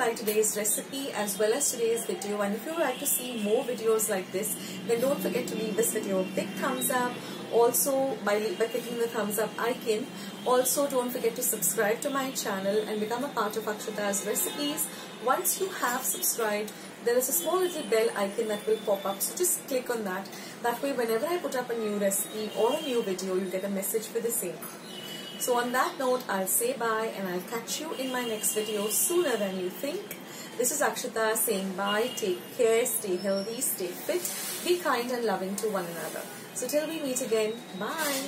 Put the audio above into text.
like today's recipe as well as today's video, and if you would like to see more videos like this, then don't forget to leave this video a big thumbs up. Also by clicking the thumbs up icon. Also don't forget to subscribe to my channel and become a part of Akshata's Recipes. Once you have subscribed, there is a small little bell icon that will pop up, so just click on that. That way whenever I put up a new recipe or a new video, you get a message for the same. So on that note, I'll say bye and I'll catch you in my next video sooner than you think. This is Akshata saying bye, take care, stay healthy, stay fit, be kind and loving to one another. So till we meet again, bye.